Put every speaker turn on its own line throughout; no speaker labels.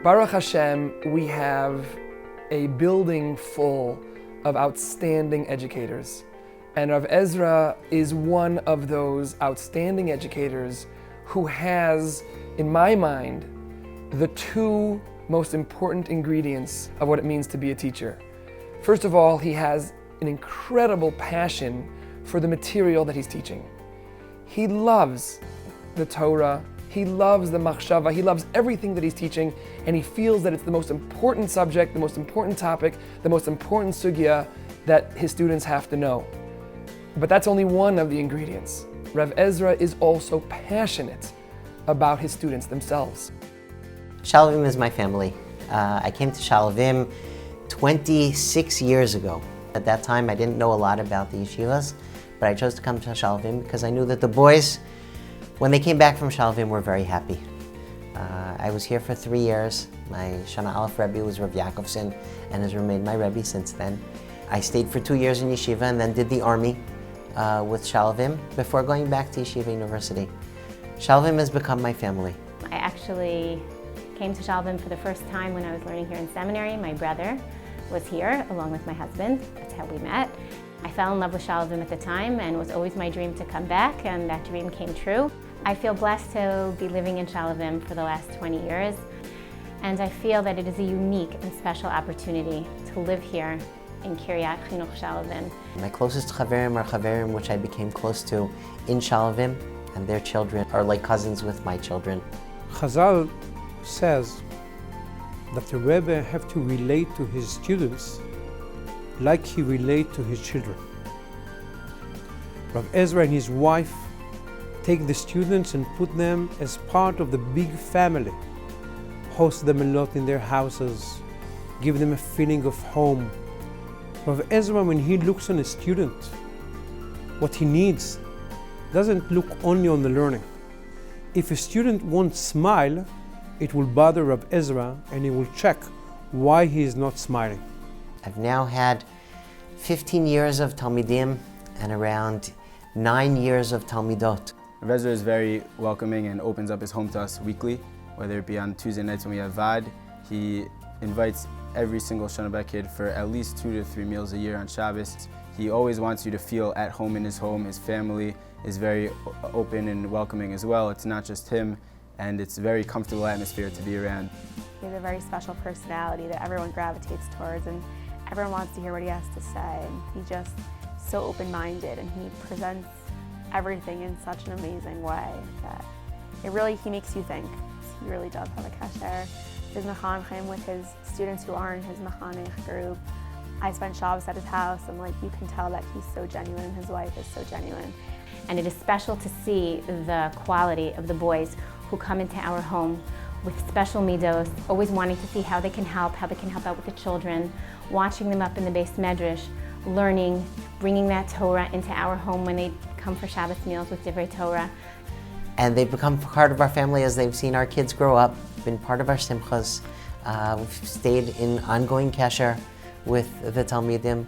Baruch Hashem, we have a building full of outstanding educators. And Rav Ezra is one of those outstanding educators who has, in my mind, the two most important ingredients of what it means to be a teacher. First of all, he has an incredible passion for the material that he's teaching. He loves the Torah, he loves the machshava, he loves everything that he's teaching, and he feels that it's the most important subject, the most important topic, the most important sugya that his students have to know. But that's only one of the ingredients. Rav Ezra is also passionate about his students themselves.
Shaalvim is my family. I came to Shaalvim 26 years ago. At that time, I didn't know a lot about the yeshivas, but I chose to come to Shaalvim because I knew that the boys, when they came back from Shaalvim, were very happy. I was here for 3 years. My Shana Aleph Rebbe was Rav Yaakovson and has remained my Rebbe since then. I stayed for 2 years in yeshiva and then did the army with Shaalvim before going back to Yeshiva University. Shaalvim has become my family.
I actually came to Shaalvim for the first time when I was learning here in seminary. My brother was here along with my husband. That's how we met. I fell in love with Shaalvim at the time, and it was always my dream to come back, and that dream came true. I feel blessed to be living in Shaalvim for the last 20 years, and I feel that it is a unique and special opportunity to live here in Kiryat Chinuch Shaalvim.
My closest chaverim are chaverim which I became close to in Shaalvim, and their children are like cousins with my children.
Chazal says that the Rebbe have to relate to his students like he relate to his children. Rav Ezra and his wife take the students and put them as part of the big family, host them a lot in their houses, give them a feeling of home. Rav Ezra, when he looks on a student, what he needs doesn't look only on the learning. If a student won't smile, it will bother Rav Ezra and he will check why he is not smiling.
I've now had 15 years of Talmidim and around 9 years of Talmidot.
Rav Ezra is very welcoming and opens up his home to us weekly, whether it be on Tuesday nights when we have Vad. He invites every single Shana kid for at least 2 to 3 meals a year on Shabbos. He always wants you to feel at home in his home. His family is very open and welcoming as well. It's not just him, and it's a very comfortable atmosphere to be around.
He has a very special personality that everyone gravitates towards, and everyone wants to hear what he has to say. And he's just so open-minded, and he presents everything in such an amazing way that he makes you think. He really does have a Keter. His mechanechim with his students who aren't his mechanech group. I spent Shabbos at his house, and you can tell that he's so genuine, his wife is so genuine.
And it is special to see the quality of the boys who come into our home with special midos, always wanting to see how they can help out with the children, watching them up in the base medrash, learning, bringing that Torah into our home when they come for Shabbos meals with Divrei Torah.
And they've become part of our family as they've seen our kids grow up, been part of our simchas. We've stayed in ongoing kesher with the Talmidim.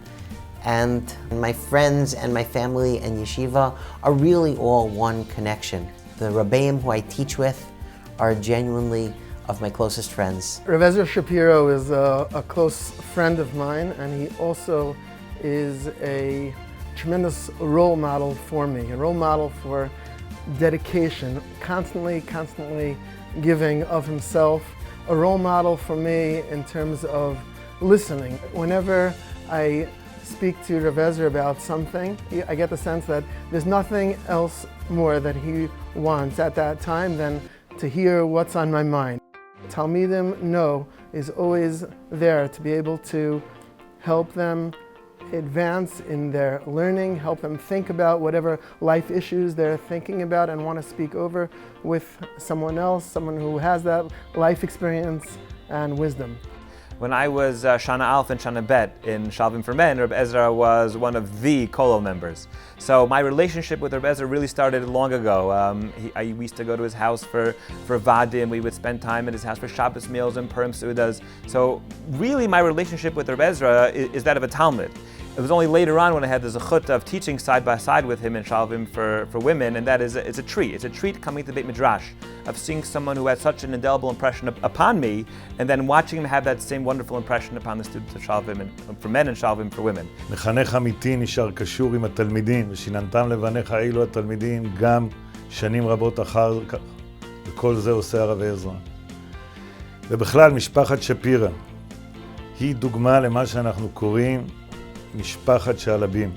And my friends and my family and yeshiva are really all one connection. The Rabbeim who I teach with are genuinely of my closest friends.
Rav Ezra Shapiro is a close friend of mine, and he also is a tremendous role model for me, a role model for dedication, constantly giving of himself, a role model for me in terms of listening. Whenever I speak to Rav Ezra about something, I get the sense that there's nothing else more that he wants at that time than to hear what's on my mind. Talmidim know is always there to be able to help them advance in their learning, help them think about whatever life issues they're thinking about and want to speak over with someone else, someone who has that life experience and wisdom.
When I was Shana Aleph and Shana Bet in Shaalvim for Men, Reb Ezra was one of the Kolo members. So my relationship with Reb Ezra really started long ago. We used to go to his house for Vadim. We would spend time at his house for Shabbos meals and Purim Sudas. So really my relationship with Reb Ezra is that of a Talmud. It was only later on when I had the zechut of teaching side by side with him in Shaalvim for women, and that is it's a treat. It's a treat coming to Beit Midrash, of seeing someone who had such an indelible impression upon me, and then watching him have that same wonderful impression upon the students of Shaalvim and for men and Shaalvim for women.
מחנך אמיתי נשאר קשור עם התלמידים, ושיננתם לבניך אילו התלמידים גם שנים רבות אחר כך, וכל זה עושה הרב עזרא. ובכלל, משפחת שפירא היא דוגמה למה שאנחנו קוראים משפחת שעלבים.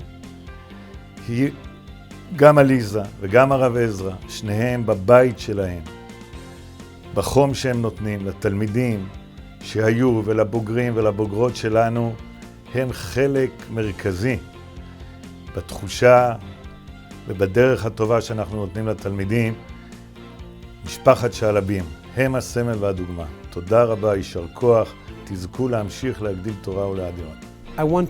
היא גם אליזה וגם הרב עזרא, שניהם בבית שלהם, בחום שהם נותנים לתלמידים שהיו ולבוגרים ולבוגרות שלנו, הם חלק מרכזי בתחושה ובדרך הטובה שאנחנו נותנים לתלמידים. משפחת שעלבים, הם הסמל והדוגמה. תודה רבה, יישר כוח, תזכו להמשיך להגדיל תורה ולאדירה.
I want